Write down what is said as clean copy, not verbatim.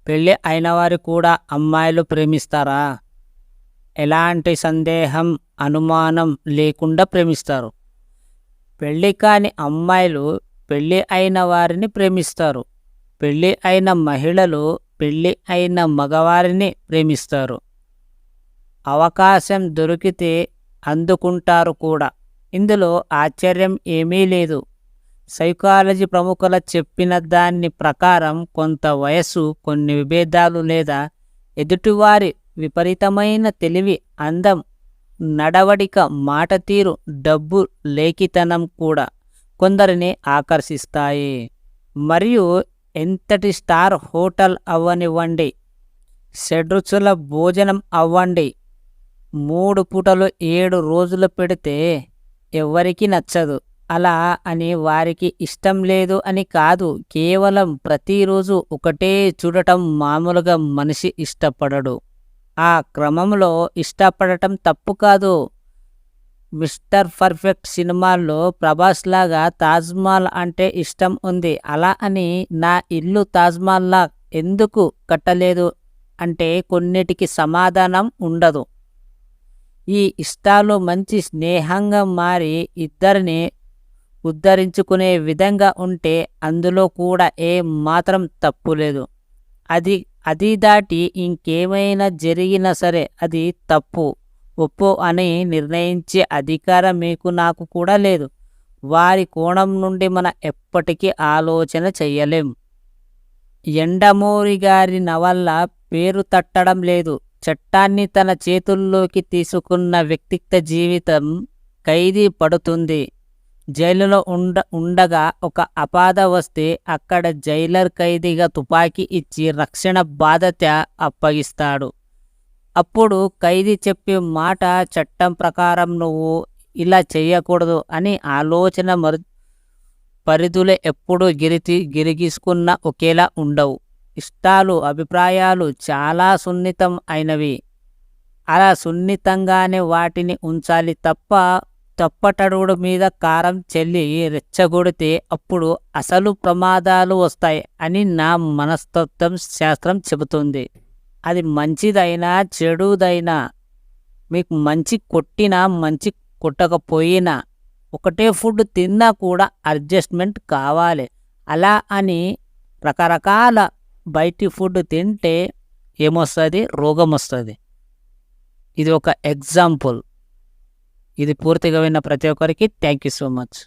పెళ్ళి అయిన వారు కూడా అమ్మాయిలు ప్రేమిస్తారా? ఎలాంటి సందేహం, అనుమానం లేకుండా ప్రేమిస్తారు. పెళ్ళి కాని అమ్మాయిలు పెళ్ళి అయిన వారిని ప్రేమిస్తారు. పెళ్ళి అయిన మహిళలు పెళ్ళి అయిన మగవారిని ప్రేమిస్తారు. అవకాశం దొరికితే అందుకుంటారు కూడా. ఇందులో ఆశ్చర్యం ఏమీ లేదు. సైకాలజీ ప్రముఖుల చెప్పిన దాని ప్రకారం కొంత వయస్సు, కొన్ని విభేదాలు లేదా ఎదుటివారి విపరీతమైన తెలివి, అందం, నడవడిక, మాట తీరు, డబ్బు, లేఖితనం కూడా కొందరిని ఆకర్షిస్తాయి. మరియు ఎంతటి స్టార్ హోటల్ అవ్వనివ్వండి, షడ్రుచుల భోజనం అవ్వండి, 3 పూటలు 7 రోజులు పెడితే ఎవరికి నచ్చదు. అలా అని వారికి ఇష్టం లేదు అని కాదు. కేవలం ప్రతిరోజు ఒకటే చూడటం మామూలుగా మనిషి ఇష్టపడడు. ఆ క్రమంలో ఇష్టపడటం తప్పు కాదు. మిస్టర్ పర్ఫెక్ట్ సినిమాల్లో ప్రభాస్ లాగా తాజ్మహల్ అంటే ఇష్టం ఉంది. అలా అని నా ఇల్లు తాజ్మహల్లా ఎందుకు కట్టలేదు అంటే కొన్నిటికి సమాధానం ఉండదు. ఈ ఇష్టాలు మంచి స్నేహంగా మారి ఇద్దరిని ఉద్ధరించుకునే విధంగా ఉంటే అందులో కూడా మాత్రం తప్పు లేదు. అది దాటి ఇంకేమైనా జరిగినా సరే అది తప్పు, ఒప్పు అని నిర్ణయించే అధికారం మీకు నాకు కూడా లేదు. వారి కోణం నుండి మనం ఎప్పటికీ ఆలోచన చెయ్యలేం. యండమూరి గారి నవల పేరు తట్టడం లేదు. చట్టాన్ని తన చేతుల్లోకి తీసుకున్న వ్యక్తిగత జీవితం ఖైదీ పడుతుంది. జైలులో ఉండగా ఒక ఆపద వస్తే అక్కడ జైలర్ ఖైదీగా తుపాకీ ఇచ్చి రక్షణ బాధ్యత అప్పగిస్తాడు. అప్పుడు ఖైదీ చెప్పే మాట, చట్టం ప్రకారం నువ్వు ఇలా చేయకూడదు అని ఆలోచన పరిధులు ఎప్పుడూ గిరిగీసుకున్న ఒకేలా ఉండవు. ఇష్టాలు, అభిప్రాయాలు చాలా సున్నితం అయినవి. అలా సున్నితంగానే వాటిని ఉంచాలి తప్ప తప్పటడుగుడు మీద కారం చెల్లి రెచ్చగొడితే అప్పుడు అసలు ప్రమాదాలు వస్తాయి అని నా మనస్తత్వం శాస్త్రం చెబుతుంది. అది మంచిదైనా చెడుదైనా, మీకు మంచి కొట్టినా మంచి కొట్టకపోయినా, ఒకటే ఫుడ్ తిన్నా కూడా అడ్జస్ట్మెంట్ కావాలి. అలా అని రకరకాల బయటి ఫుడ్ తింటే ఏమొస్తుంది? రోగం వస్తుంది. ఇది ఒక ఎగ్జాంపుల్. ఇది పూర్తిగా విన్న ప్రతి ఒక్కరికి థ్యాంక్ యూ సో మచ్.